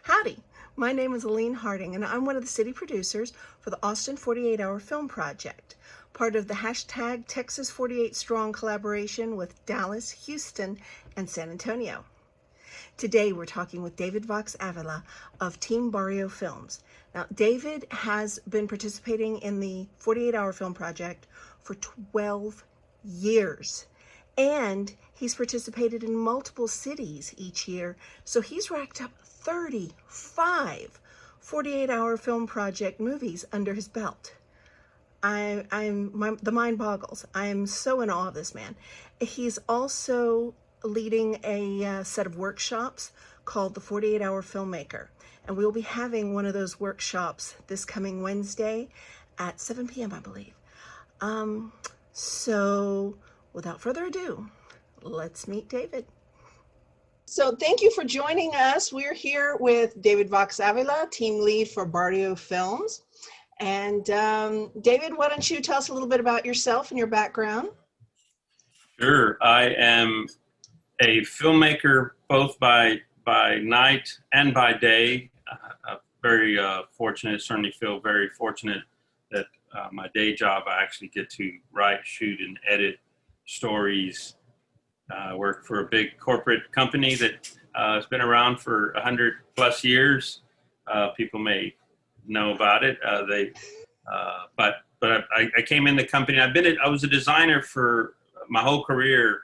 Howdy, my name is Aline Harding, and I'm one of the city producers for the Austin 48-Hour Film Project, part of the hashtag Texas 48 Strong collaboration with Dallas, Houston, and San Antonio. Today we're talking with David Vox Avila of Team Barrio Films. Now, David has been participating in the 48-Hour Film Project for 12 years. And he's participated in multiple cities each year, so he's racked up 35 48-hour film project movies under his belt. The mind boggles. I am so in awe of this man. He's also leading a set of workshops called the 48-Hour Filmmaker, and we'll be having one of those workshops this coming Wednesday at 7 p.m., I believe. So without further ado, let's meet David. So thank you for joining us. We're here with David Vox Avila, team lead for Barrio Films. And David, why don't you tell us a little bit about yourself and your background? Sure. I am a filmmaker both by night and by day. Very fortunate, certainly feel very fortunate that my day job, I actually get to write, shoot, and edit stories. I work for a big corporate company that has been around for 100+ years. People may know about it. But I came in the company. I was a designer for my whole career,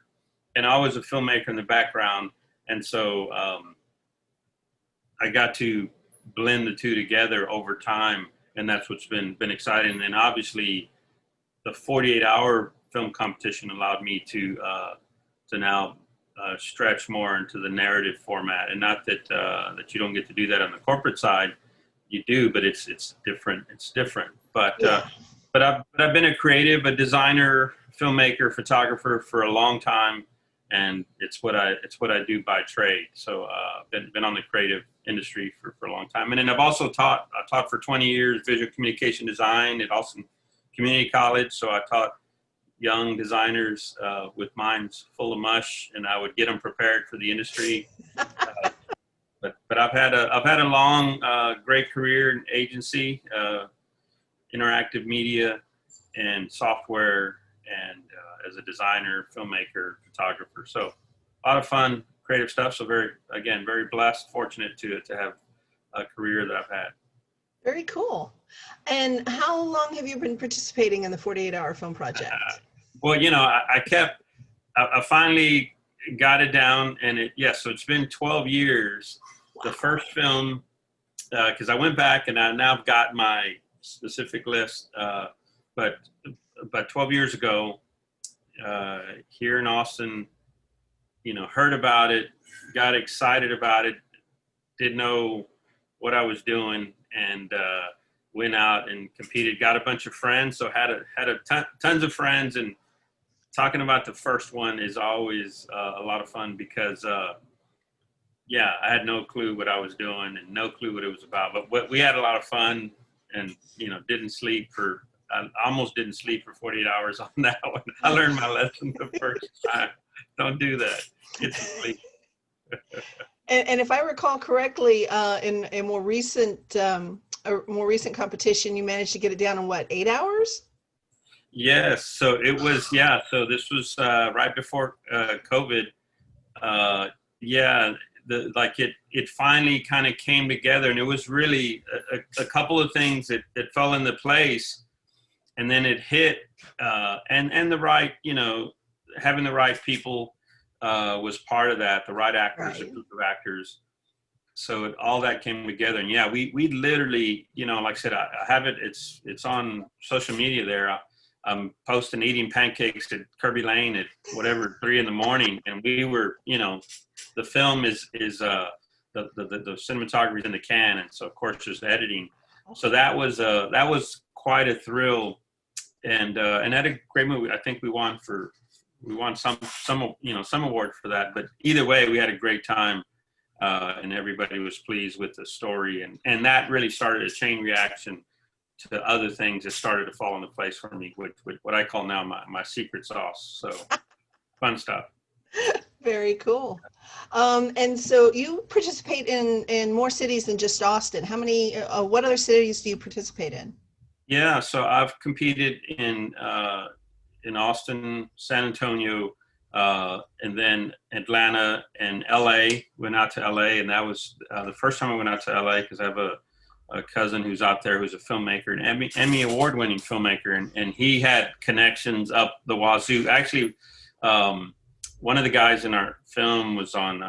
and I was a filmmaker in the background. And so I got to blend the two together over time, and that's what's been exciting. And obviously, the 48-hour film competition allowed me to now stretch more into the narrative format. And not that that you don't get to do that on the corporate side, you do, but it's different. It's different. But Yeah. but I've been a creative, a designer, filmmaker, photographer for a long time, and it's what I do by trade. So been on the creative industry for a long time. And then I've also taught. I taught for 20 years visual communication design at Austin Community College. So I taught young designers with minds full of mush, and I would get them prepared for the industry. But I've had a long, great career in agency, interactive media, and software, and as a designer, filmmaker, photographer. So a lot of fun, creative stuff. So very blessed, fortunate to have a career that I've had. Very cool. And how long have you been participating in the 48-Hour Film Project? Well, I finally got it down, and so it's been 12 years. Wow. The first film, because I went back and I now got my specific list, but 12 years ago, here in Austin, heard about it, got excited about it, didn't know what I was doing, and went out and competed. Got a bunch of friends, so had tons of friends, and talking about the first one is always a lot of fun because, I had no clue what I was doing and no clue what it was about. But we had a lot of fun, and I almost didn't sleep for 48 hours on that one. I learned my lesson the first time. Don't do that. Get to sleep. And if I recall correctly, in a more recent competition, you managed to get it down in what, 8 hours? Yes. So it was, so this was right before COVID. It finally kind of came together, and it was really a couple of things that fell into place, and then it hit, and the right, having the right people was part of that, the right actors, Right. A group of actors. So all that came together, and we literally, like I said, I have it. It's on social media there. I'm posting eating pancakes at Kirby Lane at 3 a.m, and we were, the film is the cinematography is in the can, and so of course just editing. So that was quite a thrill, and had a great movie. I think we won some award for that, but either way, we had a great time, and everybody was pleased with the story, and that really started a chain reaction to other things that started to fall into place for me, with what I call now my secret sauce. So fun stuff. Very cool. And so you participate in more cities than just Austin. How many, what other cities do you participate in? Yeah, so I've competed in Austin, San Antonio, and then Atlanta and LA. Went out to LA, and that was the first time I went out to LA because I have a cousin who's out there who's a filmmaker, an Emmy award-winning filmmaker, and he had connections up the wazoo. Actually, one of the guys in our film was on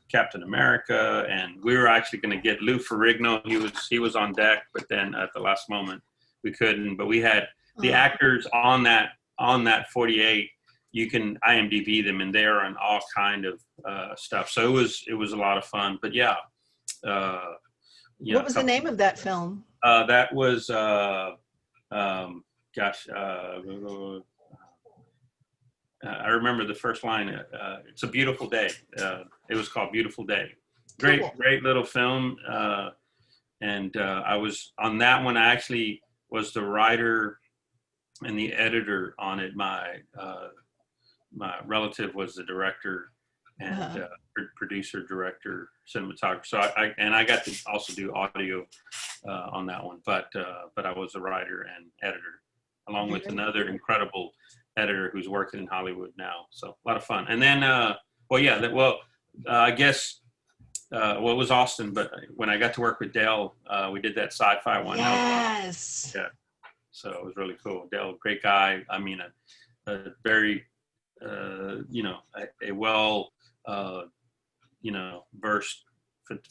Captain America, and we were actually going to get Lou Ferrigno. He was on deck, but then at the last moment we couldn't. But we had the actors on that 48. You can IMDb them, and they are on all kind of stuff. So it was a lot of fun. But yeah, What was the name of that film? that was gosh. I remember the first line. It's a beautiful day. It was called Beautiful Day. Great little film. And I was on that one. I actually was the writer and the editor on it. My relative was the director and producer, director, cinematographer. So I got to also do audio on that one. But I was a writer and editor, along with another incredible editor who's working in Hollywood now. So a lot of fun. And then, I guess, it was Austin, but when I got to work with Dale, we did that sci-fi one. Yes. Yeah. So it was really cool. Dale, great guy. I mean, a very, a well, versed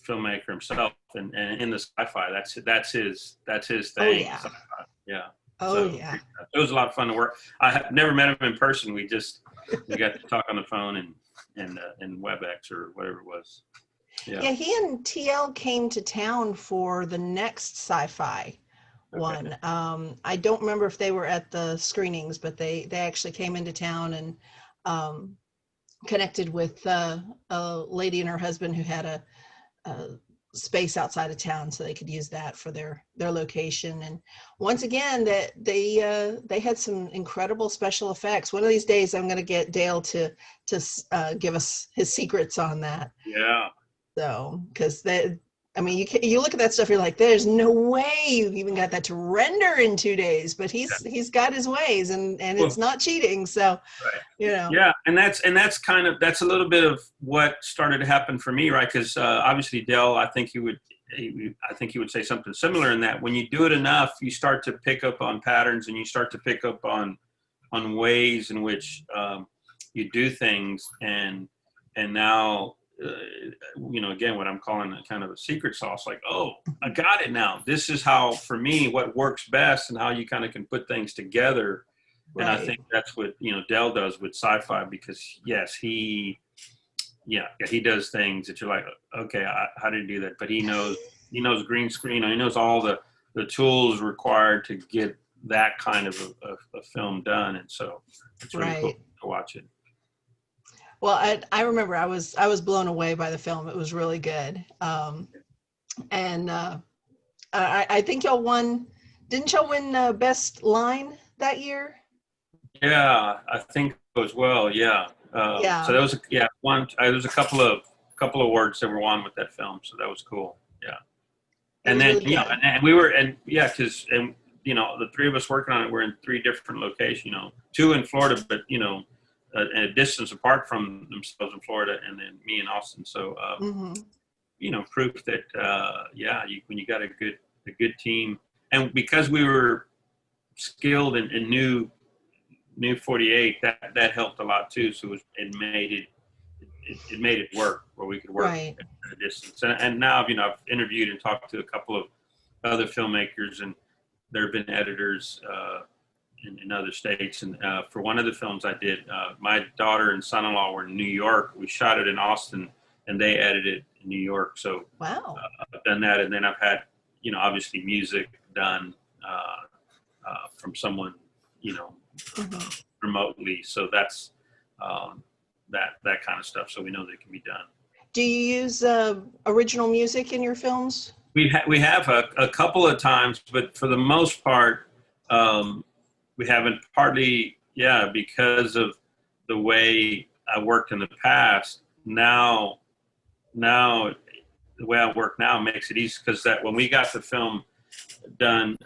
filmmaker himself, and in the sci-fi, that's his thing. Oh yeah. Sci-fi. Yeah. Oh So yeah. it was a lot of fun to work. I have never met him in person. We got to talk on the phone and WebEx or whatever it was. Yeah. Yeah, he and TL came to town for the next sci-fi one. I don't remember if they were at the screenings, but they actually came into town and connected with a lady and her husband who had a space outside of town, so they could use that for their location. And once again, that they had some incredible special effects. One of these days I'm going to get Dale to give us his secrets on that. Yeah. So because you look at that stuff, you're like, there's no way you've even got that to render in 2 days, but he's got his ways, and it's not cheating. So Right. Yeah, and that's a little bit of what started to happen for me, right? Because obviously Dell, I think he would say something similar in that when you do it enough, you start to pick up on patterns, and you start to pick up on ways in which you do things, and now again, what I'm calling a kind of a secret sauce, like, oh, I got it now. This is how, for me, what works best, and how you kind of can put things together. And I think that's what, Dell does with sci-fi, because yes, he does things that you're like, okay, how did he do that? But he knows green screen. He knows all the tools required to get that kind of a film done. And so it's really cool to watch it. Well, I remember I was blown away by the film. It was really good. And I think y'all won. Didn't y'all win Best Line that year? Yeah, I think as well. Yeah. So there was one. There was a couple of awards that were won with that film. So that was cool. Yeah. And then really and we were because the three of us working on it were in 3 different locations. 2 in Florida, but a distance apart from themselves in Florida, and then me in Austin. So proof that when you got a good team, and because we were skilled and knew 48, that helped a lot too. So it made it work where we could work at a distance. And now I've interviewed and talked to a couple of other filmmakers, and there have been editors in other states. And for one of the films I did, my daughter and son-in-law were in New York. We shot it in Austin, and they edited in New York. So I've done that, and then I've had obviously music done from someone remotely. So that's that kind of stuff. So we know that it can be done. Do you use original music in your films? We have a couple of times, but for the most part, we haven't. Partly, because of the way I worked in the past. Now the way I work now makes it easy, because that when we got the film done,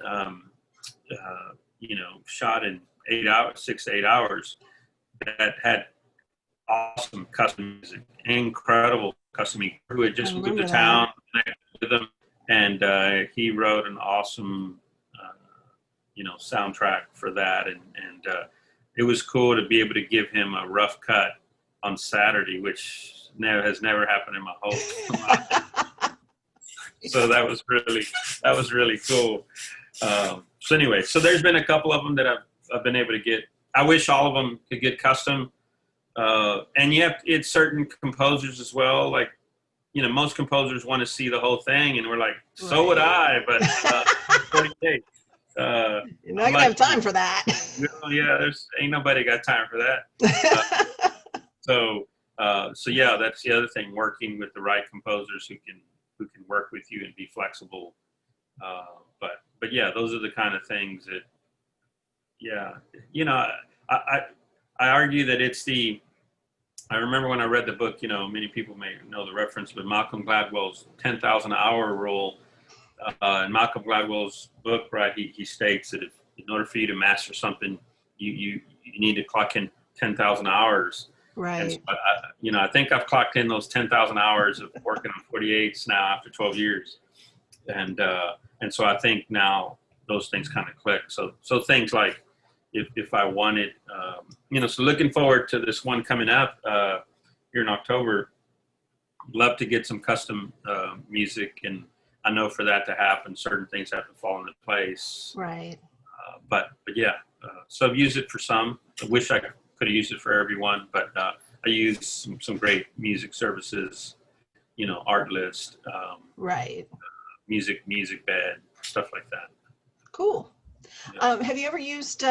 shot in 8 hours, 6 to 8 hours, that had awesome custom music, incredible custom music, who had just moved to town, connected with them, and he wrote an awesome, soundtrack for that, and it was cool to be able to give him a rough cut on Saturday, which has never happened in my whole life. So that was really cool. So anyway, so there's been a couple of them that I've been able to get. I wish all of them could get custom. And it's certain composers as well. Like, most composers want to see the whole thing, and we're like, so would I, but 40 days. You're not gonna have time for that. Yeah, ain't nobody got time for that. So yeah, that's the other thing. Working with the right composers who can work with you and be flexible. But yeah, those are the kind of things that, I argue that it's I remember when I read the book, many people may know the reference, but Malcolm Gladwell's 10,000 hour rule. In Malcolm Gladwell's book, right, he states that in order for you to master something, you need to clock in 10,000 hours. Right. And so I think I've clocked in those 10,000 hours of working on 48s now after 12 years. And so I think now those things kind of click. So things like, if I wanted, so looking forward to this one coming up here in October, love to get some custom music. And I know for that to happen, certain things have to fall into place. Right. But yeah, so I've used it for some. I wish I could have used it for everyone, but I use some great music services, Artlist, right. Music Bed, stuff like that. Cool. Yeah. Have you ever used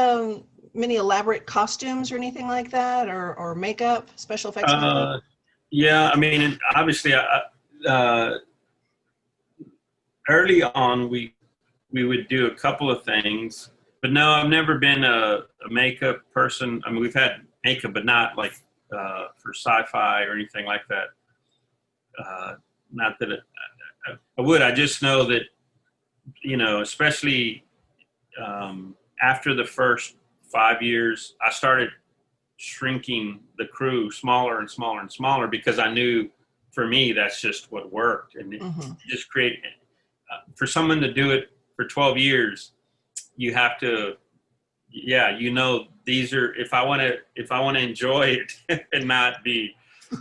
many elaborate costumes or anything like that, or makeup, special effects? Yeah, I mean, obviously, early on we would do a couple of things, but no, I've never been a makeup person. I mean, we've had makeup, but not like for sci-fi or anything like that. Not that I would. I just know that, especially after the first 5 years, I started shrinking the crew smaller and smaller and smaller, because I knew for me that's just what worked, and it just create for someone to do it for 12 years, you have to, these are, if I want to enjoy it and not be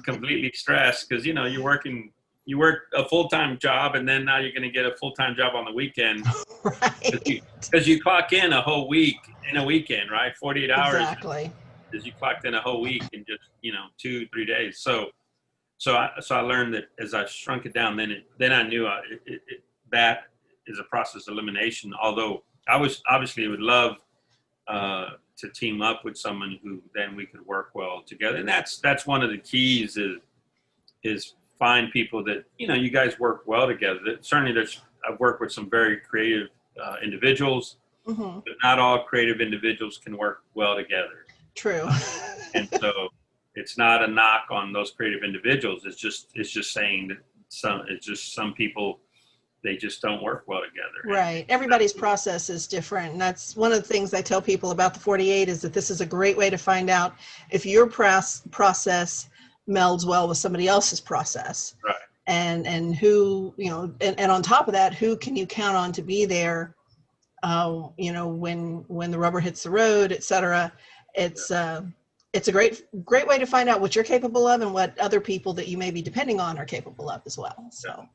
completely stressed, because you work a full-time job, and then now you're going to get a full-time job on the weekend. Right. Because you clock in a whole week in a weekend, right? 48 hours. Exactly. Because you clocked in a whole week in just 2-3 days. So I learned that as I shrunk it down, then I knew that is a process of elimination. Although I would love to team up with someone who then we could work well together. And that's one of the keys is find people that you guys work well together. Certainly I've worked with some very creative individuals, but not all creative individuals can work well together. True. And so it's not a knock on those creative individuals. It's just saying that some people, they just don't work well together. Right. Everybody's process is different. And that's one of the things I tell people about the 48, is that this is a great way to find out if your process melds well with somebody else's process. Right. And who, and on top of that, who can you count on to be there, when the rubber hits the road, et cetera. It's a great way to find out what you're capable of and what other people that you may be depending on are capable of as well. So.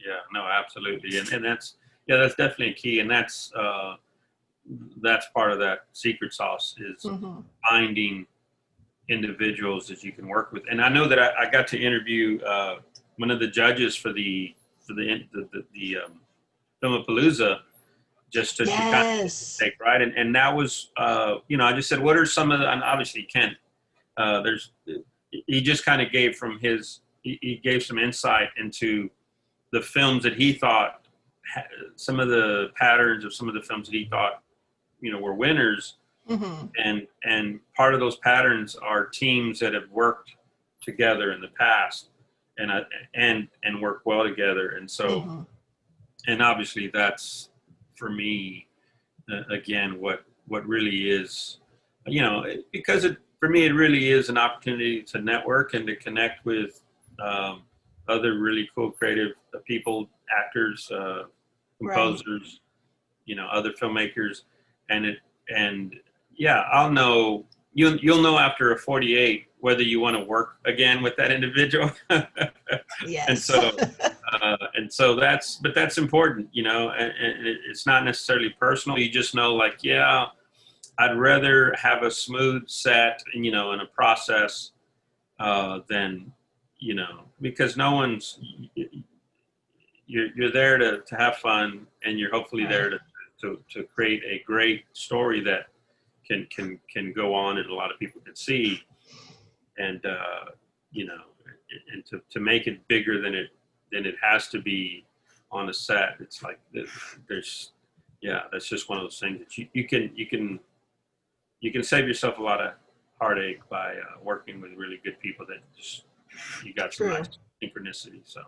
Yeah, no, absolutely. And that's definitely a key. And that's part of that secret sauce is finding individuals that you can work with. And I know that I got to interview one of the judges for the Filmapalooza, just to kind of take, right. And that was, I just said, what are some of the, and obviously you can't, he just kind of gave he gave some insight into the films that he thought, some of the patterns of some of the films that he thought, were winners. And part of those patterns are teams that have worked together in the past, and and work well together. And so, Mm-hmm. and obviously that's for me, again, what really is, because for me it really is an opportunity to network and to connect with um, other really cool creative people, actors, Right. composers, other filmmakers, and and yeah, I'll know, you'll know after a 48 whether you want to work again with that individual. and Yes. so that's important, and it's not necessarily personal. You just know, like, yeah, I'd rather have a smooth set, and a process, than, because no one's, you're there to have fun, and you're hopefully there Right. to create a great story that can go on and a lot of people can see, and you know and to make it bigger than it has to be on a set. It's like there's yeah, that's just one of those things that you can save yourself a lot of heartache by working with really good people that just you got some nice True. synchronicity. So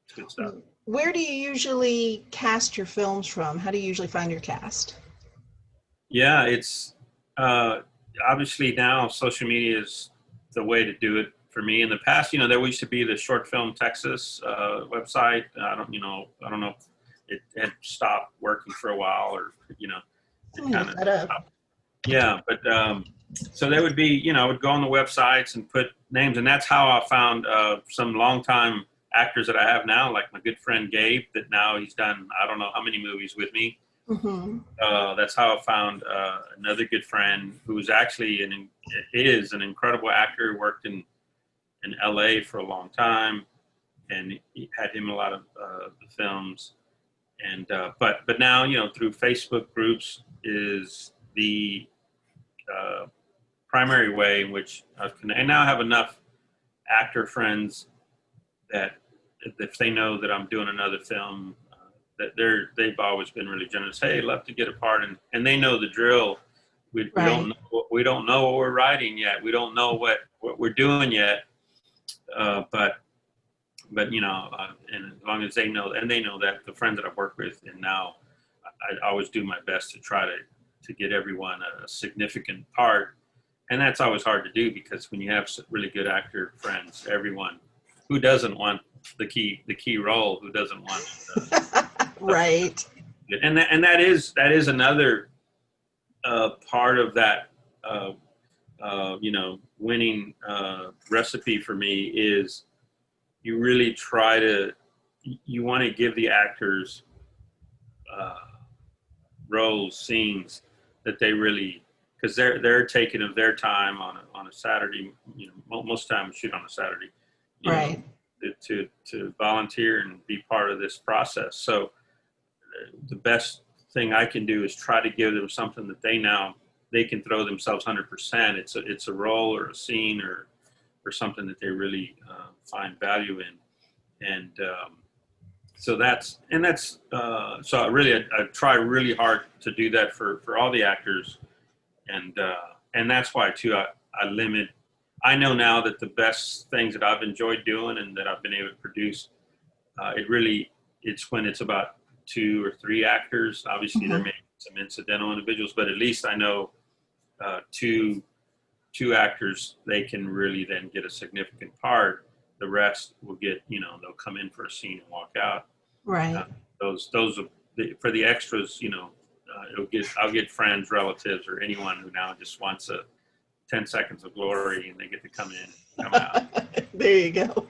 it's good stuff. Where do you usually cast your films from? How do you usually find your cast? Yeah, it's uh, obviously now social media is the way to do it for me. In the past, there used to be the Short Film Texas website. I don't know if it had stopped working for a while, or I'm it gonna kind look of that up. stopped. Yeah, but so there would be, I would go on the websites and put names, and that's how I found some longtime actors that I have now, like my good friend Gabe, that now he's done I don't know how many movies with me. Mm-hmm. That's how I found another good friend who is actually is an incredible actor. Worked in L.A. for a long time, and he had him in a lot of the films. And but now, through Facebook groups is the uh, primary way in which I've connected. And now I have enough actor friends that if they know that I'm doing another film, that they've always been really generous. Hey, love to get a part, and they know the drill. We don't Right. know what we're writing yet. We don't know what we're doing yet. But and as long as they know, and they know that the friends that I've worked with, and now I always do my best to try to get everyone a significant part, and that's always hard to do because when you have really good actor friends, everyone who doesn't want the key role, who doesn't want Right. and that is another part of that winning recipe for me is you really try to you want to give the actors uh, roles, scenes that they really, because they're taking of their time on a Saturday. Most time we shoot on a Saturday. You know, Right. to volunteer and be part of this process. So the best thing I can do is try to give them something that they can throw themselves 100%. It's a role or a scene or something that they really find value in, and so I try really hard to do that for all the actors, and that's why too I limit. I know now that the best things that I've enjoyed doing and that I've been able to produce, it's when it's about two or three actors. Obviously, there Mm-hmm. may be some incidental individuals, but at least I know two actors, they can really then get a significant part. The rest will get, they'll come in for a scene and walk out. Uh, Right. those are for the extras. I'll get friends, relatives, or anyone who now just wants a 10 seconds of glory, and they get to come in and come out. There you go.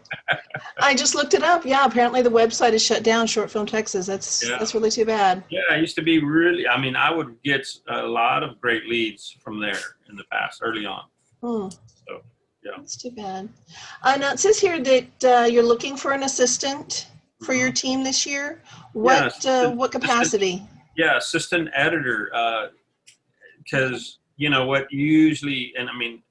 I just looked it up. Yeah, apparently the website is shut down, Short Film Texas. Yeah. That's really too bad. Yeah, I used to be really. I mean, I would get a lot of great leads from there in the past, early on. Hmm. So, yeah. That's too bad. Now it says here that you're looking for an assistant for your Hmm. team this year. Yeah, What capacity? assistant editor. Because what usually, and I mean,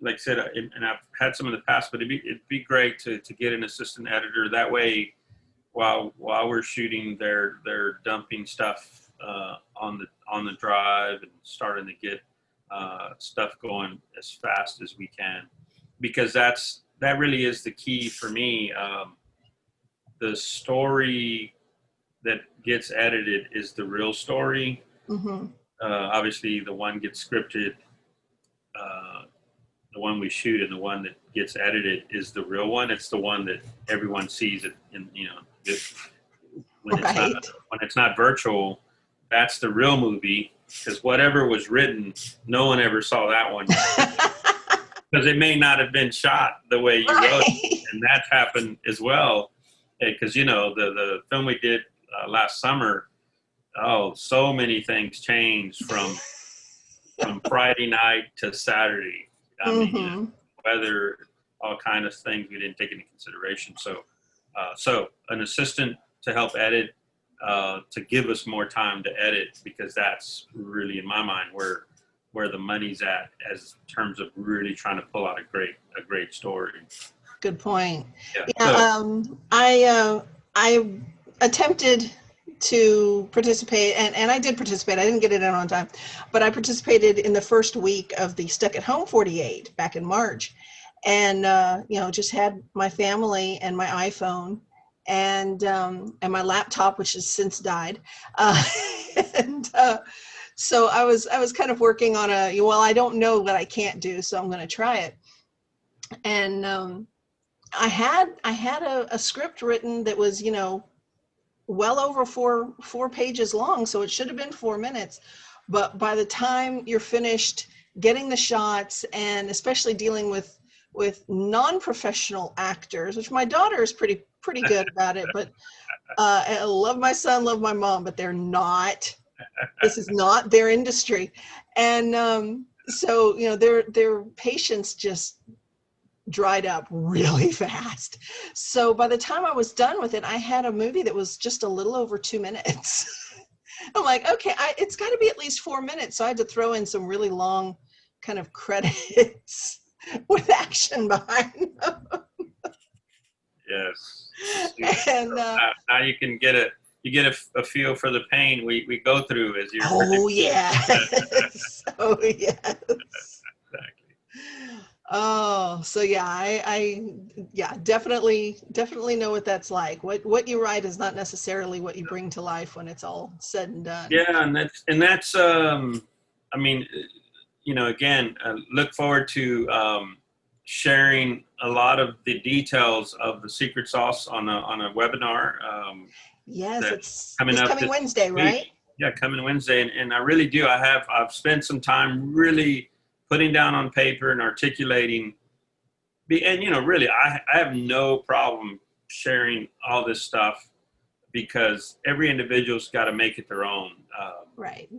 like I said, and I've had some in the past, but it'd be great to get an assistant editor. That way, while we're shooting, they're dumping stuff on the drive and starting to get stuff going as fast as we can. because that really is the key for me. The story that gets edited is the real story. Mm-hmm. Obviously, the one gets scripted, the one we shoot, and the one that gets edited is the real one. It's the one that everyone sees it, and when Right. it's not virtual, that's the real movie. Because whatever was written, no one ever saw that one because it may not have been shot the way you wrote it, Right. and that happened as well. Because the film we did last summer, oh, so many things changed from Friday night to Saturday. I mean, Mm-hmm. weather, all kind of things we didn't take into consideration. So an assistant to help edit, to give us more time to edit, because that's really, in my mind, where the money's at, as terms of really trying to pull out a great story. Good point. Yeah. Yeah, So I attempted to participate, and I did participate. I didn't get it in on time, but I participated in the first week of the Stuck at Home 48 back in March, and just had my family and my iPhone and my laptop, which has since died, and so I was kind of working on I don't know what I can't do, so I'm going to try it, and I had a script written that was, well over four pages long, so it should have been 4 minutes. But by the time you're finished getting the shots, and especially dealing with non-professional actors, which my daughter is pretty good about it, but I love my son, love my mom, but they're not. This is not their industry, and so their patience just dried up really fast. So by the time I was done with it, I had a movie that was just a little over 2 minutes. I'm like, okay, it's got to be at least 4 minutes. So I had to throw in some really long kind of credits with action behind them. yes. And Now you can get a feel for the pain we go through as you're oh producing. yes, oh yes. Exactly. Oh, so yeah, I definitely know what that's like. What you write is not necessarily what you bring to life when it's all said and done. Yeah, and that's I mean, again, look forward to sharing a lot of the details of the secret sauce on a webinar Yes, that's it's coming this up coming this Wednesday, week. right? Yeah, coming Wednesday, and I really do. I've spent some time really putting down on paper and articulating. And really, I have no problem sharing all this stuff, because every individual's got to make it their own. Right.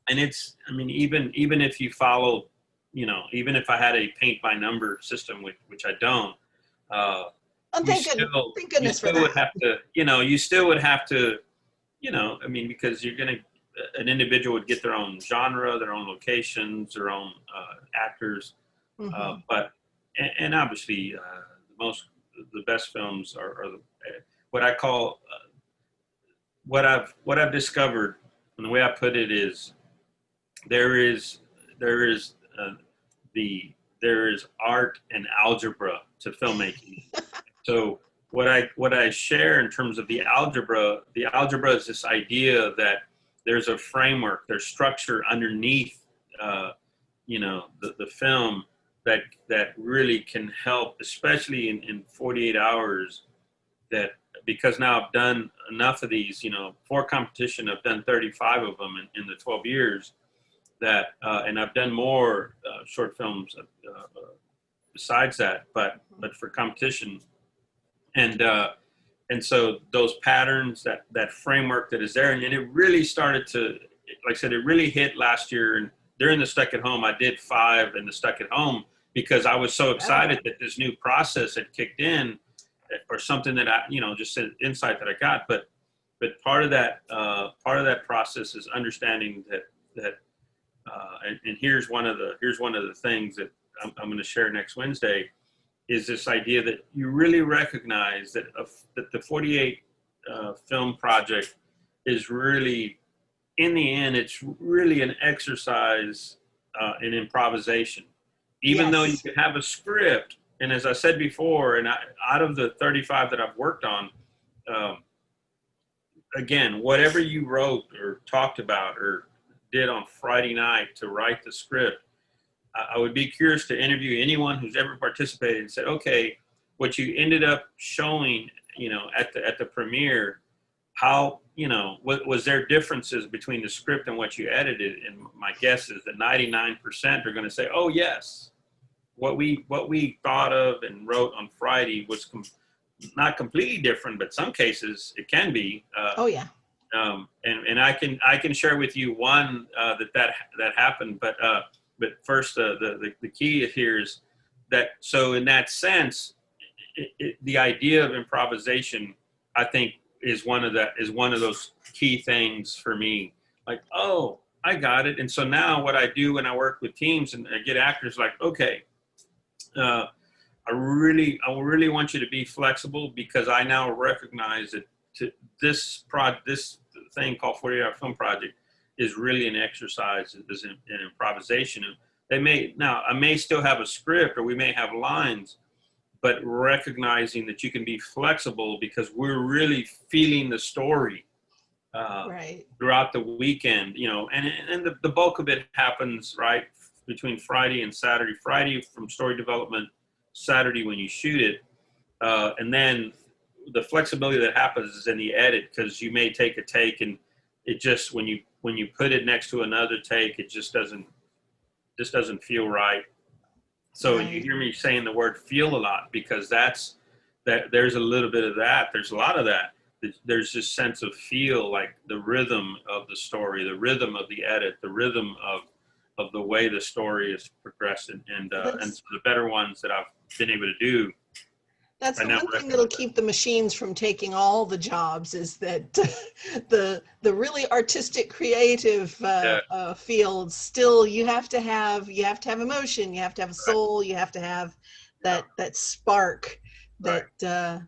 And I mean, even if you follow, even if I had a paint by number system, which I don't, And you thank you goodness for still would that. have to, you still would have to, I mean, because an individual would get their own genre, their own locations, their own actors, Hmm. but and obviously the best films are what I call what I've discovered, and the way I put it is there is there is uh, there is art and algebra to filmmaking. So what I share in terms of the algebra is this idea that there's a framework, there's structure underneath, the film that really can help, especially in 48 hours. That because now I've done enough of these, for competition, I've done 35 of them in the 12 years and I've done more short films besides that, but for competition, and uh, and so those patterns, that framework that is there, and it really started to, like I said, it really hit last year. And during the Stuck at Home, I did 5 in the Stuck at Home, because I was so excited that this new process had kicked in, or something that I, just an insight that I got. But part of that process is understanding that and here's one of the things that I'm going to share next Wednesday, is this idea that you really recognize that the 48 film project is really, in the end, it's really an exercise in improvisation. Even though you Yes. can have a script, and as I said before, and out of the 35 that I've worked on, um, again, whatever you wrote or talked about or did on Friday night to write the script, I would be curious to interview anyone who's ever participated and said, okay, what you ended up showing, at the premiere, how, what was there differences between the script and what you edited? And my guess is that 99% are going to say, oh yes, what we thought of and wrote on Friday was not completely different, but some cases it can be. Oh yeah. And I can share with you one that happened, but first the key here is that, so in that sense, the idea of improvisation, I think, is one of those key things for me. Like, oh, I got it. And so now what I do when I work with teams and I get actors, like, okay, I really want you to be flexible, because I now recognize that this thing called 48-hour film project is really an exercise in improvisation. And I may still have a script, or we may have lines, but recognizing that you can be flexible because we're really feeling the story Right. throughout the weekend, and the bulk of it happens right between Friday and Saturday. Friday from story development, Saturday when you shoot it, and then the flexibility that happens is in the edit, because you may take a take and it just, when you put it next to another take, it just doesn't feel right. So Right. you hear me saying the word feel a lot, because there's a little bit of that. There's a lot of that. There's this sense of feel, like the rhythm of the story, the rhythm of the edit, the rhythm of the way the story is progressing, and so the better ones that I've been able to do. That's the one thing that'll keep the machines from taking all the jobs, is that the really artistic, creative fields, still you have to have emotion, you have to have a soul, you have to have that spark that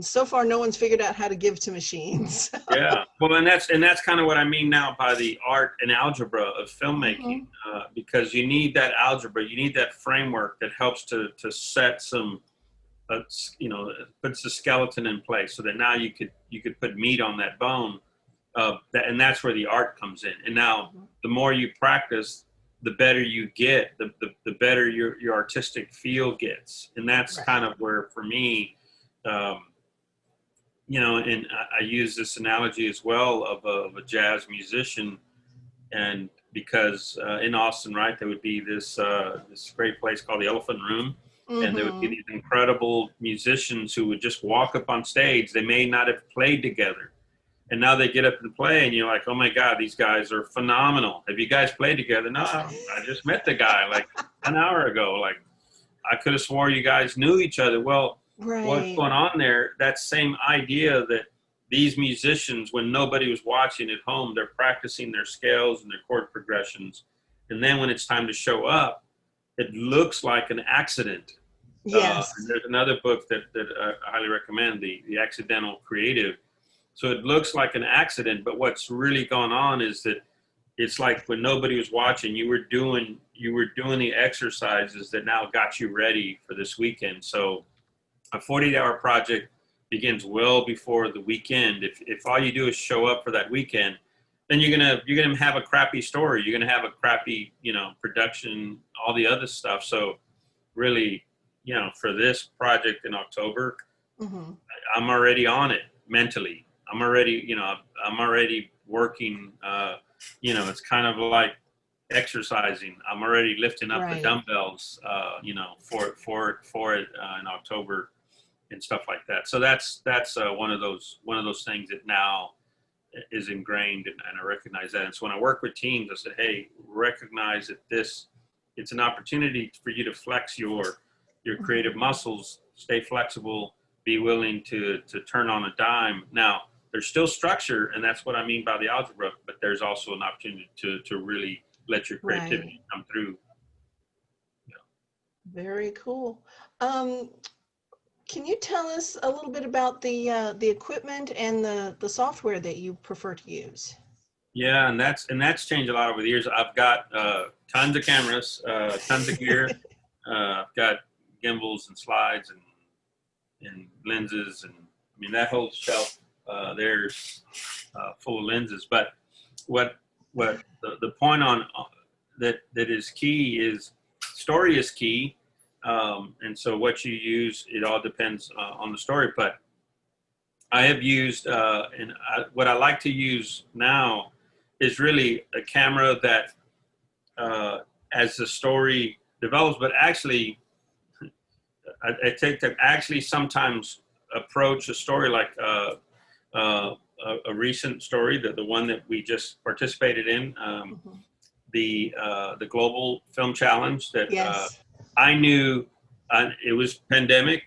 so far no one's figured out how to give to machines. Yeah, well, and that's kind of what I mean now by the art and algebra of filmmaking, because you need that algebra, you need that framework that helps to set some. Puts the skeleton in place, so that now you could put meat on that bone, and that's where the art comes in. And now the more you practice, the better you get, the better your artistic feel gets. And that's kind of where, for me, and I use this analogy as well of a jazz musician, and because in Austin, right, there would be this great place called the Elephant Room. And there would be these incredible musicians who would just walk up on stage. They may not have played together, and now they get up and play, and you're like, oh my God, these guys are phenomenal. Have you guys played together? No, I just met the guy like an hour ago. Like, I could have swore you guys knew each other. Well, what's going on there? That same idea that these musicians, when nobody was watching at home, they're practicing their scales and their chord progressions. And then when it's time to show up, it looks like an accident. Yes. There's another book that I highly recommend, the Accidental Creative. So it looks like an accident, but what's really gone on is that it's like when nobody was watching, you were doing the exercises that now got you ready for this weekend. So a 48-hour project begins well before the weekend. If all you do is show up for that weekend, then you're gonna have a crappy story. You're gonna have a crappy, production, all the other stuff. So really, for this project in October, I'm already on it mentally. I'm already working. It's kind of like exercising. I'm already lifting up the dumbbells, for it in October and stuff like that. So that's one of those things that now is ingrained, and I recognize that. And so when I work with teams, I said, hey, recognize that it's an opportunity for you to flex your creative muscles, stay flexible, be willing to turn on a dime. Now, there's still structure, and that's what I mean by the algebra, but there's also an opportunity to really let your creativity come through. Very cool. Can you tell us a little bit about the equipment and the software that you prefer to use? Yeah, and that's changed a lot over the years. I've got tons of cameras, tons of gear. I've got gimbals and slides and lenses, and I mean that whole shelf there's full of lenses. But what the point on that is key is story is key, and so what you use, it all depends on the story. But I have used what I like to use now is really a camera that as the story develops, but actually I take to actually sometimes approach a story like a recent story, the one that we just participated in, the Global Film Challenge that Yes. I knew it was pandemic.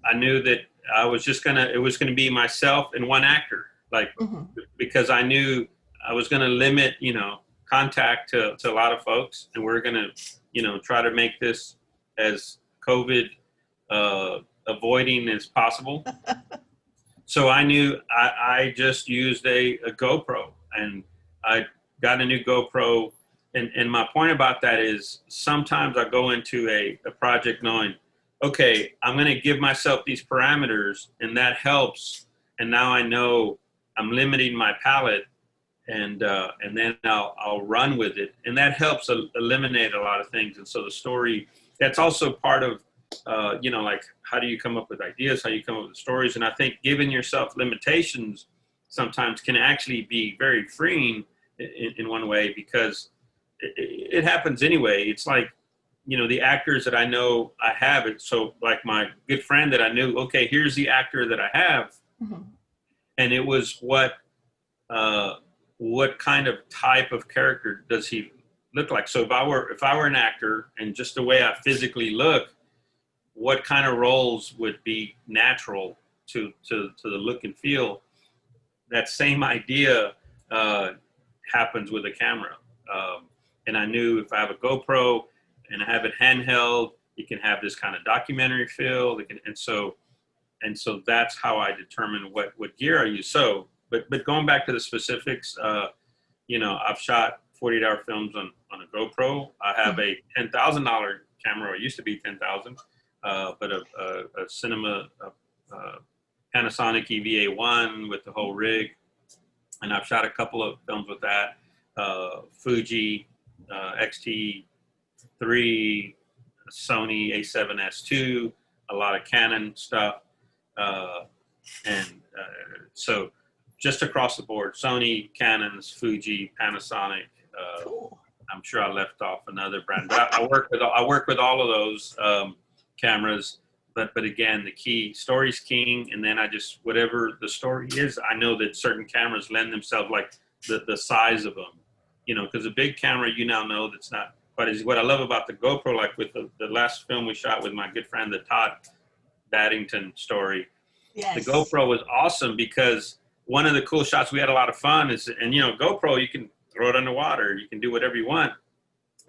I knew that it was gonna be myself and one actor, like because I knew I was gonna limit, contact to a lot of folks, and we're gonna, try to make this as COVID avoiding as possible. So I knew I just used a GoPro, and I got a new GoPro. And my point about that is sometimes I go into a project knowing, okay, I'm going to give myself these parameters, and that helps. And now I know I'm limiting my palette, and then I'll run with it, and that helps eliminate a lot of things. And so the story, that's also part of like how do you come up with ideas, how you come up with stories. And I think giving yourself limitations sometimes can actually be very freeing in one way, because it happens anyway. It's like, the actors that I know I have it. So like my good friend that I knew, okay, here's the actor that I have. And it was what kind of type of character does he look like? So if I were an actor, and just the way I physically look, what kind of roles would be natural to the look and feel? That same idea happens with a camera. And I knew if I have a GoPro and I have it handheld, it can have this kind of documentary feel. And so that's how I determine what gear I use. So, but going back to the specifics, I've shot 48-hour films on a GoPro. I have a $10,000 camera. It used to be $10,000, but a cinema Panasonic EVA1 with the whole rig, and I've shot a couple of films with that. Fuji XT3, Sony A7S2, a lot of Canon stuff, so just across the board, Sony, Canons, Fuji, Panasonic. Cool. I'm sure I left off another brand, but I work with all of those cameras. But again, the key, story's king, and then I just, whatever the story is, I know that certain cameras lend themselves, like the size of them, because a big camera, now know that's not quite as. What I love about the GoPro, like with the last film we shot with my good friend, the Todd Baddington story, the GoPro was awesome because one of the cool shots, we had a lot of fun, is, and GoPro, you can throw it underwater, you can do whatever you want.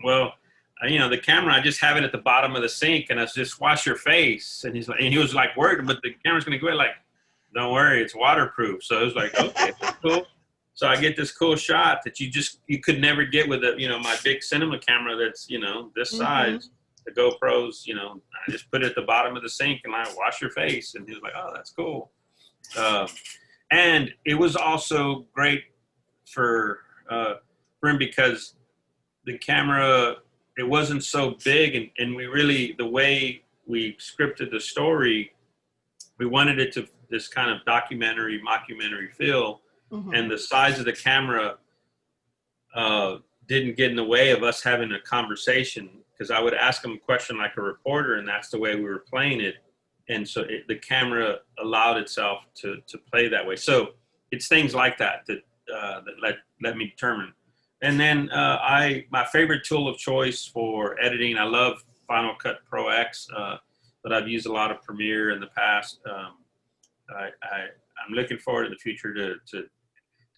Well, the camera, I just have it at the bottom of the sink, and I just wash your face. And he was like worried, but the camera's gonna go away. Like, don't worry, it's waterproof. So it was like, okay, that's cool. So I get this cool shot that you could never get with my big cinema camera that's this size. The GoPros, I just put it at the bottom of the sink and I wash your face. And he was like, oh, that's cool. And it was also great for him because the camera, it wasn't so big, and we really, the way we scripted the story, we wanted it to this kind of documentary, mockumentary feel, and the size of the camera didn't get in the way of us having a conversation, because I would ask him a question like a reporter, and that's the way we were playing it, and so the camera allowed itself to play that way. So it's things like that let me determine. And then my favorite tool of choice for editing, I love Final Cut Pro X, but I've used a lot of Premiere in the past. I'm looking forward in the future to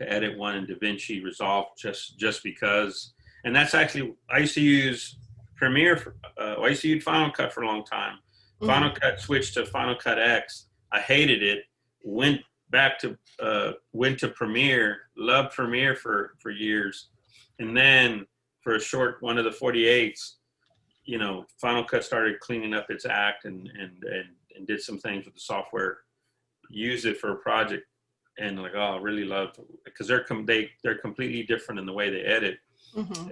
edit one in DaVinci Resolve just because. And that's actually, I used to use Premiere, I used to use Final Cut for a long time. Final Cut switched to Final Cut X. I hated it. Went to Premiere, loved Premiere for years. And then for a short one of the 48s, Final Cut started cleaning up its act and did some things with the software, used it for a project, and like, oh, I really love, because they're completely different in the way they edit. Mm-hmm.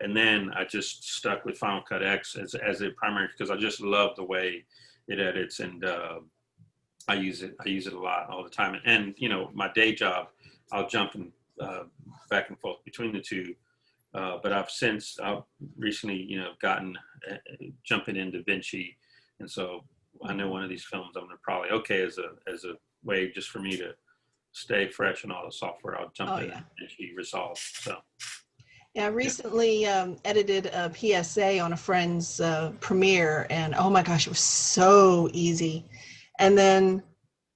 And then I just stuck with Final Cut X as a primary, because I just love the way it edits, and I use it a lot all the time. And my day job, I'll jump back and forth between the two. But I've recently, gotten jumping into DaVinci, and so I know one of these films I'm gonna probably as a way just for me to stay fresh in all the software, I'll jump in DaVinci Resolve. So. Yeah, I recently edited a PSA on a friend's premiere, and oh my gosh, it was so easy. And then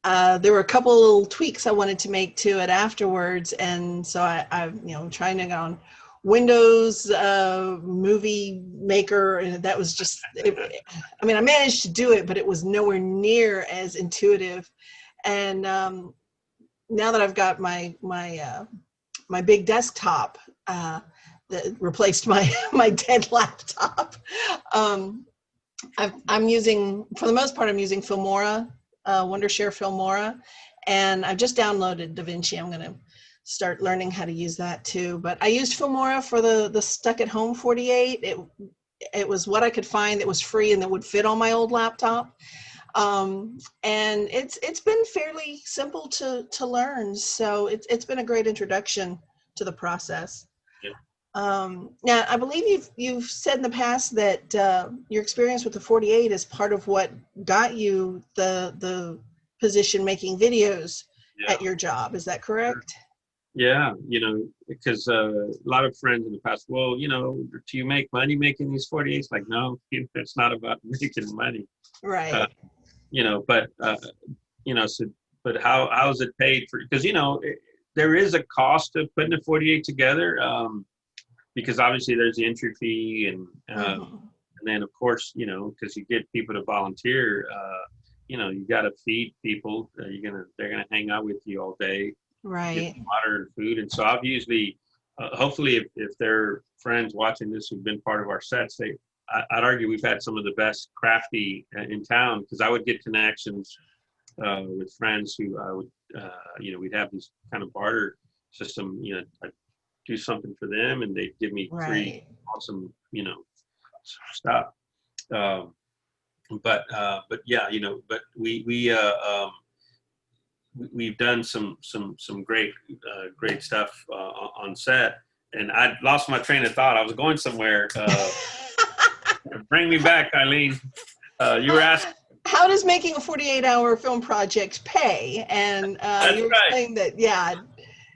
there were a couple little tweaks I wanted to make to it afterwards, and so I'm trying to go on Windows Movie Maker, and that was just. I managed to do it, but it was nowhere near as intuitive. And now that I've got my big desktop that replaced my dead laptop, I'm using, for the most part, I'm using Filmora, Wondershare Filmora, and I've just downloaded DaVinci. I'm going to start learning how to use that too. But I used Filmora for the Stuck at Home 48. It was what I could find that was free and that would fit on my old laptop. And it's been fairly simple to learn. So it's been a great introduction to the process. Yeah. Now, I believe you've said in the past that your experience with the 48 is part of what got you the position making videos at your job. Is that correct? Yeah, because a lot of friends in the past, well, do you make money making these 48s? Like, no, it's not about making money. Right. But how is it paid for? Because, there is a cost of putting a 48 together, because obviously there's the entry fee, and then of course, because you get people to volunteer, you got to feed people. They're gonna hang out with you all day. Right. Get water and food. And so I've usually, hopefully, if they're friends watching this who've been part of our sets, I'd argue we've had some of the best crafty in town, because I would get connections with friends who I would, we'd have this kind of barter system. I'd do something for them, and they'd give me free, awesome, stuff. But yeah, but we've done some great stuff on set, and I lost my train of thought. I was going somewhere. Bring me back, Eileen. You were asking. How does making a 48-hour film project pay? And you were saying that, yeah.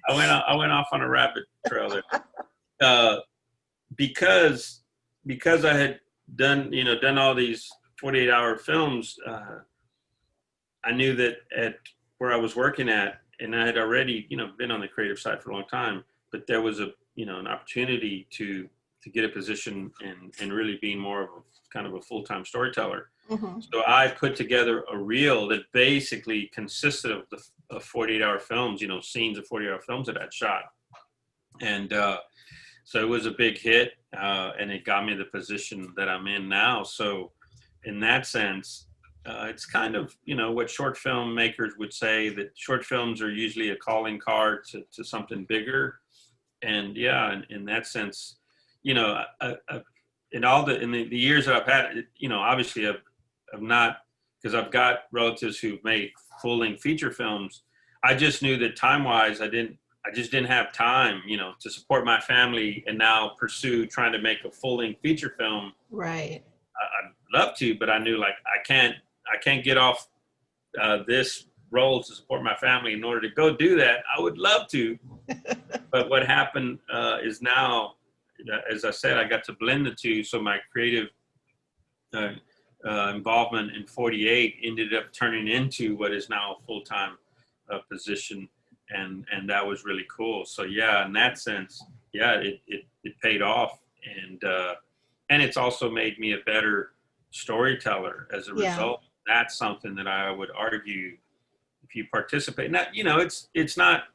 I went off on a rabbit trail there, because I had done all these 48-hour films. I knew that at where I was working at, and I had already, been on the creative side for a long time, but there was an opportunity to get a position and really being more of a kind of a full-time storyteller. Mm-hmm. So I put together a reel that basically consisted of the 48-hour films, scenes of 48-hour films that I'd shot. And so it was a big hit, and it got me the position that I'm in now. So in that sense, it's kind of, what short film makers would say, that short films are usually a calling card to something bigger. And yeah, in that sense, in the years that I've had, obviously I've not, because I've got relatives who've made full-length feature films. I just knew that time-wise, I just didn't have time, to support my family and now pursue trying to make a full-length feature film. Right. I'd love to, but I knew, like, I can't get off this role to support my family. In order to go do that, I would love to. But what happened is now, as I said, I got to blend the two. So my creative involvement in 48 ended up turning into what is now a full-time position. And that was really cool. So yeah, in that sense, yeah, it paid off. And it's also made me a better storyteller as a result. That's something that I would argue, if you participate. Now, it's not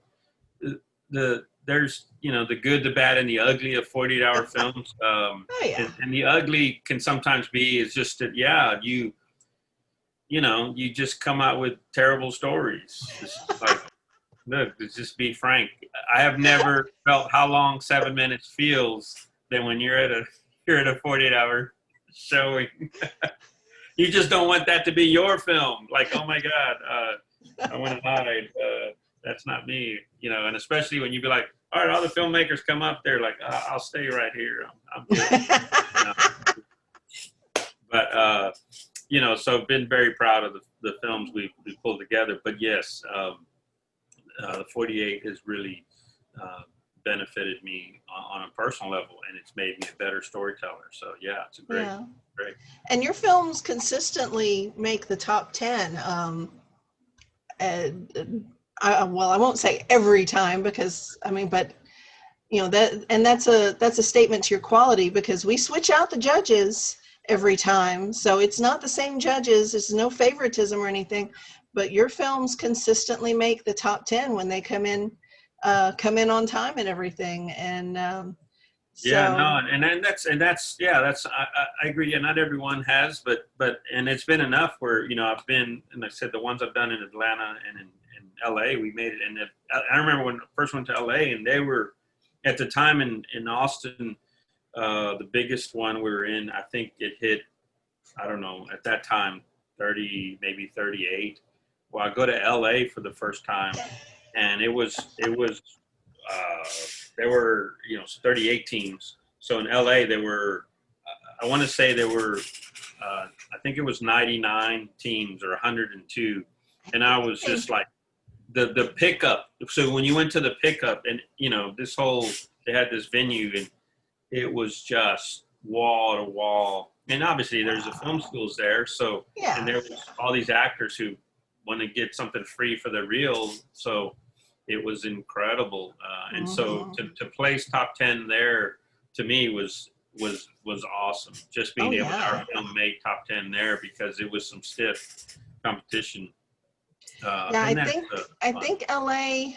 the there's, you know, the good, the bad, and the ugly of 48-hour films. Oh yeah. And the ugly can sometimes be is just that, yeah, you know, you just come out with terrible stories. It's like, look, let's just be frank. I have never felt how long 7 minutes feels than when you're at a 48-hour showing. You just don't want that to be your film. Like, oh my God, I want to hide. That's not me, you know. And especially when you be like, all right, all the filmmakers come up there, like, I'll stay right here. I'm good. You know? But you know, so I've been very proud of the films we pulled together. But yes, the 48 has really benefited me on a personal level, and it's made me a better storyteller. So yeah, it's a great, Yeah. great. And your films consistently make the top 10. Well, I won't say every time because I mean, but you know that's a statement to your quality, because we switch out the judges every time, so it's not the same judges. There's no favoritism or anything, but your films consistently make the top 10 when they come in on time and everything. And Yeah, so no, and that's yeah, I agree. Yeah, not everyone has, but and it's been enough where, you know, I've been, and I said the ones I've done in Atlanta and in LA, we made it. And I remember when I first went to LA, and they were at the time in Austin, the biggest one we were in. I think it hit, I don't know, at that time 30, maybe 38. Well, I go to LA for the first time, and it was there were, you know, 38 teams. So in LA there were, I want to say there were, I think it was 99 teams or 102, and I was just like the pickup. So when you went to the pickup, and you know, they had this venue, and it was just wall to wall. And obviously there's the film schools there, so yeah. and there was all these actors who want to get something free for their reel, so it was incredible. And so to place top 10 there, to me was awesome. Just being able to, our film made top 10 there, because it was some stiff competition. Yeah, I think LA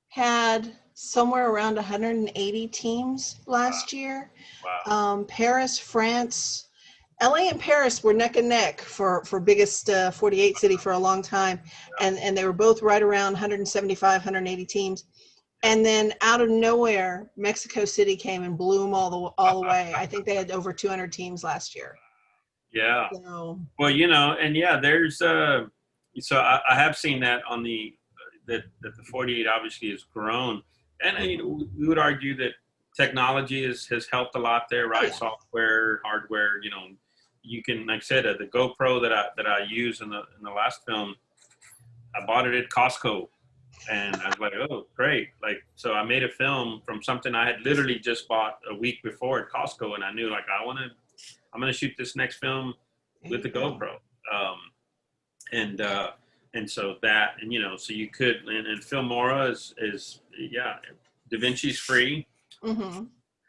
had somewhere around 180 teams last year. Wow. Paris, France, LA and Paris were neck and neck for biggest 48 city for a long time. And they were both right around 175, 180 teams. And then out of nowhere, Mexico City came and blew them all the way. I think they had over 200 teams last year. Yeah. So, well, you know, and yeah, there's so I have seen that on that the 48 obviously has grown, and you know, we would argue that technology has helped a lot there, right? yeah. Software, hardware, you know, you can, like I said, the GoPro that I use in the last film, I bought it at Costco, and I was like, oh, great. Like, so I made a film from something I had literally just bought a week before at Costco, and I knew, like, I'm going to shoot this next film with the GoPro. And so that, and, you know, so you could, and Filmora is yeah, DaVinci's free. Mm-hmm.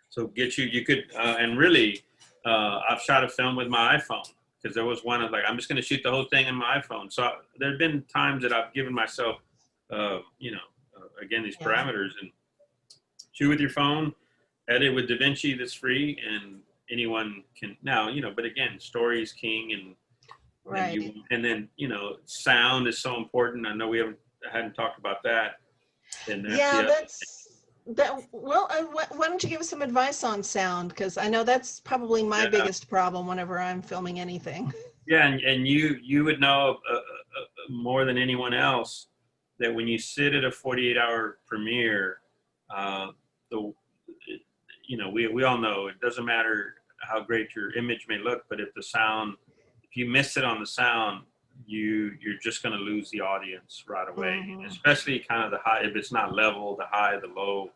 So you could, and really, I've shot a film with my iPhone, because there was one of, like, I'm just going to shoot the whole thing in my iPhone. So there have been times that I've given myself, you know, again, these parameters, and shoot with your phone, edit with DaVinci that's free, and anyone can now, you know, but again, story is king, and right. And then, you know, sound is so important. I know we hadn't talked about that. And well, why don't you give us some advice on sound? Because I know that's probably my biggest problem whenever I'm filming anything. Yeah, and you would know more than anyone else that when you sit at a 48-hour premiere, you know, we all know it doesn't matter how great your image may look, but if you miss it on the sound, you're just going to lose the audience right away. Mm-hmm. Especially kind of the high, if it's not level, the high, the low,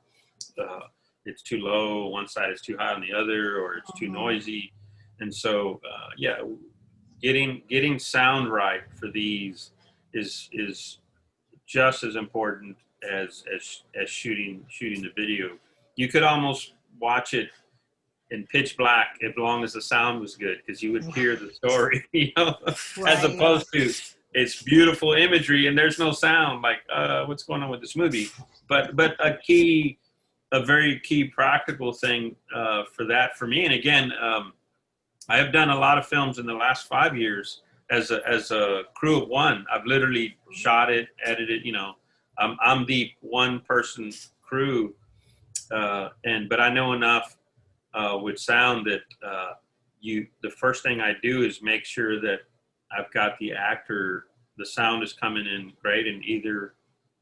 it's too low one side, is too high on the other, or it's too noisy. And so yeah, getting sound right for these is just as important as shooting the video. You could almost watch it in pitch black as long as the sound was good, because you would hear the story, you know, right. As opposed to it's beautiful imagery and there's no sound, like what's going on with this movie. But a key a very key practical thing for that for me. And again, I have done a lot of films in the last 5 years as a crew of one. I've literally shot it, edited. You know, I'm the one person crew, but I know enough with sound that the first thing I do is make sure that I've got the sound is coming in great, and either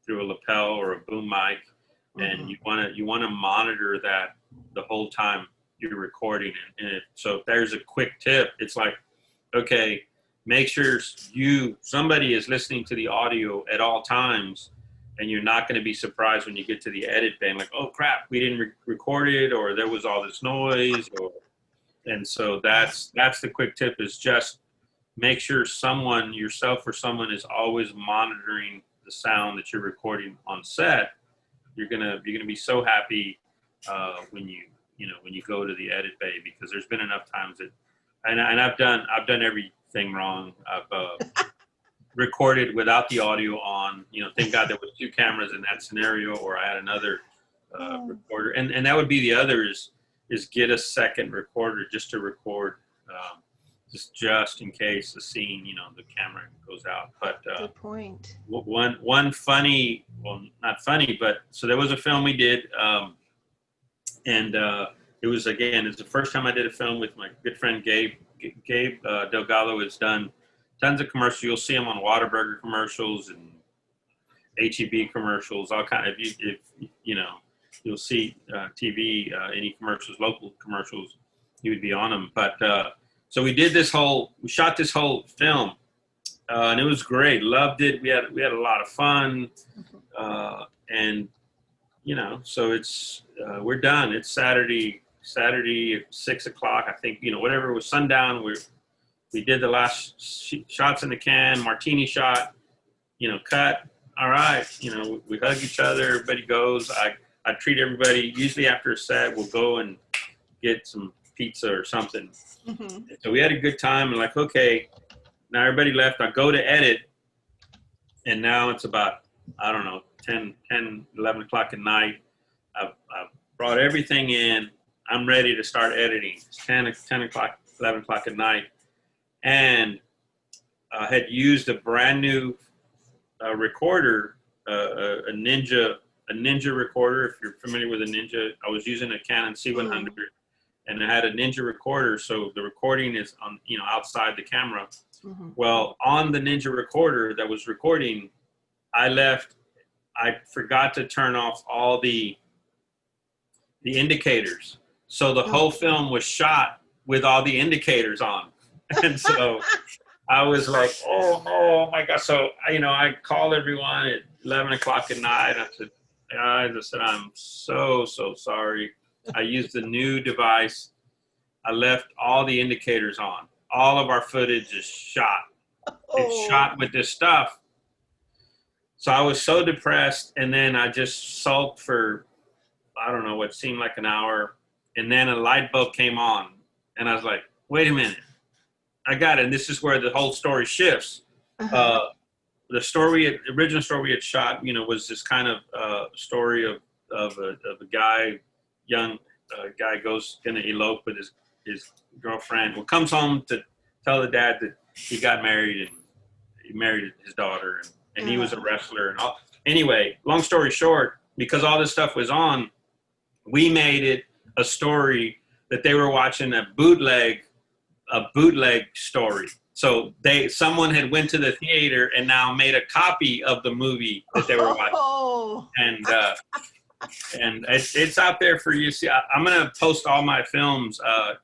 through a lapel or a boom mic, and you want to monitor that the whole time you're recording it. And so if there's a quick tip, it's like, okay, make sure somebody is listening to the audio at all times, and you're not going to be surprised when you get to the edit bay, like, oh crap, we didn't record it, or there was all this noise, and so that's the quick tip, is just make sure someone, yourself or someone, is always monitoring the sound that you're recording on set. You're gonna be so happy when you go to the edit bay, because there's been enough times that, and I've done everything wrong. I've recorded without the audio on. You know, thank God there was 2 cameras in that scenario, or I had another recorder, and that would be the other is get a second recorder just to record. Just in case the scene, the camera goes out. But good point. One funny, well, not funny, but so there was a film we did, and it was, again, it's the first time I did a film with my good friend Gabe. Gabe Delgado has done tons of commercials. You'll see him on Whataburger commercials and HEB commercials, all kind of. If you'll see TV, any commercials, local commercials, he would be on them. But so we shot this whole film, and it was great. Loved it. We had a lot of fun, and so it's we're done. It's Saturday at 6 o'clock. I think whatever it was, sundown. We did the last shots in the can, martini shot. Cut. All right. We hug each other. Everybody goes. I treat everybody. Usually after a set, we'll go and get some pizza or something. So we had a good time, and like, okay, now everybody left. I go to edit, and now it's about, I don't know, 10, 11 o'clock at night. I've brought everything in. I'm ready to start editing. It's 10 o'clock, 11 o'clock at night. And I had used a brand new recorder, a Ninja recorder. If you're familiar with a Ninja, I was using a Canon C100. And it had a Ninja recorder, so the recording is on, outside the camera. Well, on the Ninja recorder that was recording, I forgot to turn off all the indicators. So the whole film was shot with all the indicators on. And so I was like, oh my God. So, I called everyone at 11 o'clock at night. I said, guys, I'm so sorry. I used the new device. I left all the indicators on. All of our footage is shot. It's shot with this stuff. So I was so depressed, and then I just sulked for, I don't know, what seemed like an hour. And then a light bulb came on, and I was like, wait a minute. I got it. And this is where the whole story shifts. The original story we had shot, was this kind of story of a guy, young guy, gonna elope with his girlfriend. Well, comes home to tell the dad that he got married, and he married his daughter, and he was a wrestler and all. Anyway, long story short, because all this stuff was on, we made it a story that they were watching a bootleg story. So someone had went to the theater and now made a copy of the movie that they were watching. And it's out there for you to see. I'm going to post all my films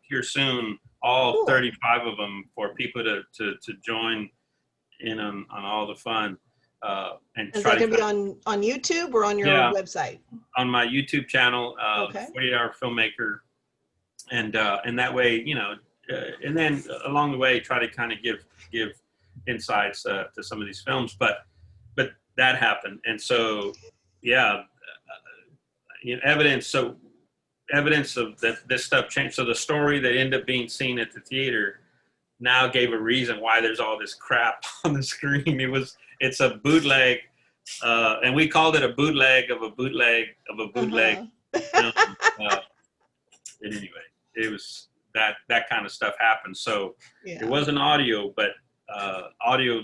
here soon, all 35 of them, for people to join in on all the fun. And is that going to be on YouTube or on your website? On my YouTube channel, 48 Hour Filmmaker. And that way, and then along the way, try to kind of give insights to some of these films. But that happened. And so, evidence of that this stuff changed. So the story that ended up being seen at the theater now gave a reason why there's all this crap on the screen. It's a bootleg, and we called it a bootleg of a bootleg of a bootleg film. Uh, anyway, it was that kind of stuff happened. So Yeah. it wasn't audio, but audio,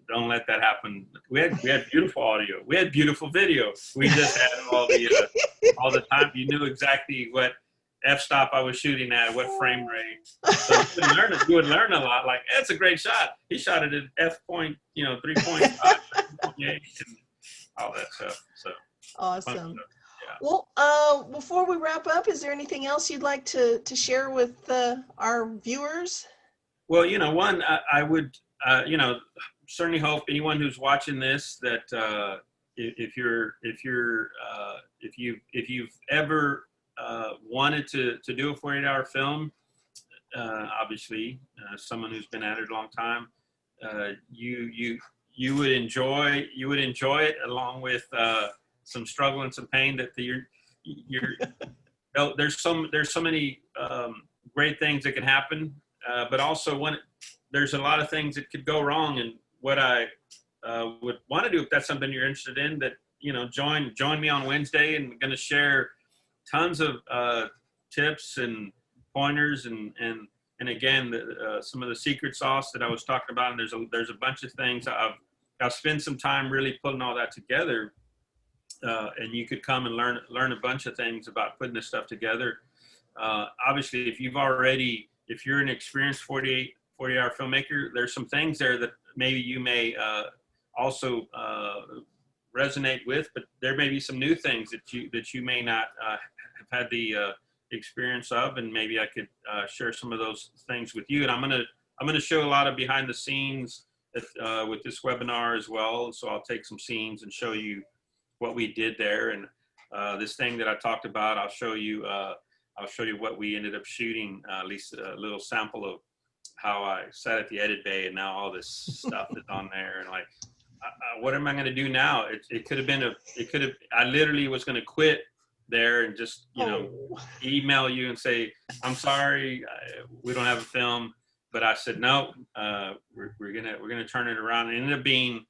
don't let that happen. We had beautiful audio. We had beautiful video. We just had all the time. You knew exactly what f-stop I was shooting at, what frame rate. So you would learn a lot. Like, that's a great shot. He shot it at f point, 3.5, 3.8, and all that stuff. So Awesome. yeah. Well, before we wrap up, is there anything else you'd like to share with our viewers? Well, one, I would, certainly hope anyone who's watching this that if you've ever wanted to do a 48-hour film, obviously, someone who's been at it a long time, you would enjoy it, along with some struggle and some pain that there's so many great things that can happen, but also there's a lot of things that could go wrong. And what I would want to do, if that's something you're interested in, that join me on Wednesday, and I'm going to share tons of tips and pointers and again some of the secret sauce that I was talking about. And there's a bunch of things. I'll spend some time really putting all that together, and you could come and learn a bunch of things about putting this stuff together. Obviously, if you're an experienced 40-hour filmmaker, there's some things there that maybe you may also resonate with, but there may be some new things that you may not have had the experience of, and maybe I could share some of those things with you. And I'm gonna show a lot of behind the scenes with this webinar as well. So I'll take some scenes and show you what we did there, and this thing that I talked about, I'll show you what we ended up shooting, at least a little sample of how I sat at the edit bay, and now all this stuff is on there. And like, what am I going to do now? It could have, I literally was going to quit there and just, email you and say, I'm sorry, we don't have a film. But I said, no, we're going to turn it around. It ended up being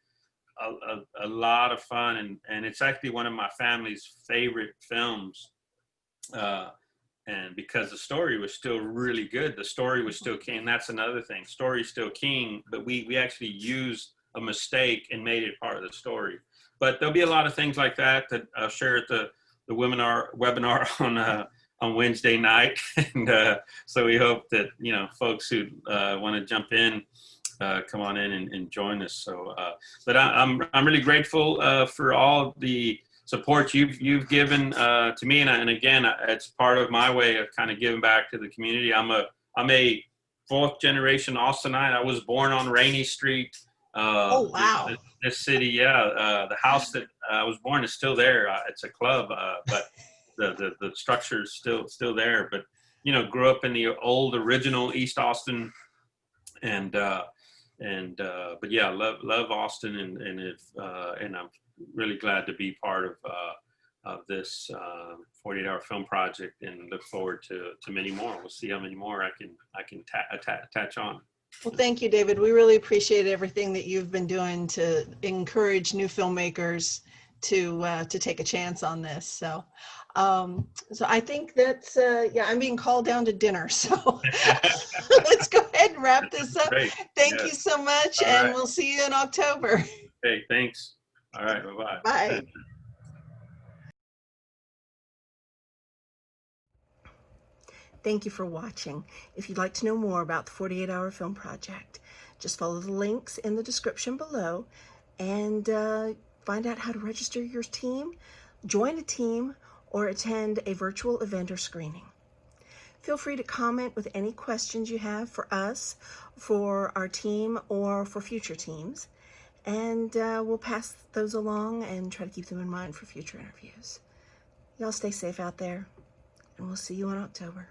a lot of fun. And it's actually one of my family's favorite films. And because the story was still really good, the story was still king. That's another thing. Story's still king, but we actually used a mistake and made it part of the story. But there'll be a lot of things like that I'll share at the webinar on Wednesday night. And so we hope that, folks who want to jump in, come on in and join us. So, but I'm really grateful for all the support you've given to me, and again, it's part of my way of kind of giving back to the community. I'm a fourth generation Austinite. I was born on Rainey Street. Oh wow! This city, yeah. The house that I was born is still there. It's a club, but the structure is still there. But grew up in the old original East Austin, and but yeah, love Austin, and I'm really glad to be part of this 48-hour film project, and look forward to many more. We'll see how many more I can attach on. Well, thank you, David. We really appreciate everything that you've been doing to encourage new filmmakers to take a chance on this. So I think that's I'm being called down to dinner, so let's go ahead and wrap this up. Great. Thank you so much. All and right. We'll see you in October. Okay, thanks. All right, bye-bye. Bye. Thank you for watching. If you'd like to know more about the 48-hour film project, just follow the links in the description below and find out how to register your team, join a team, or attend a virtual event or screening. Feel free to comment with any questions you have for us, for our team, or for future teams, and we'll pass those along and try to keep them in mind for future interviews. Y'all stay safe out there, and we'll see you in October.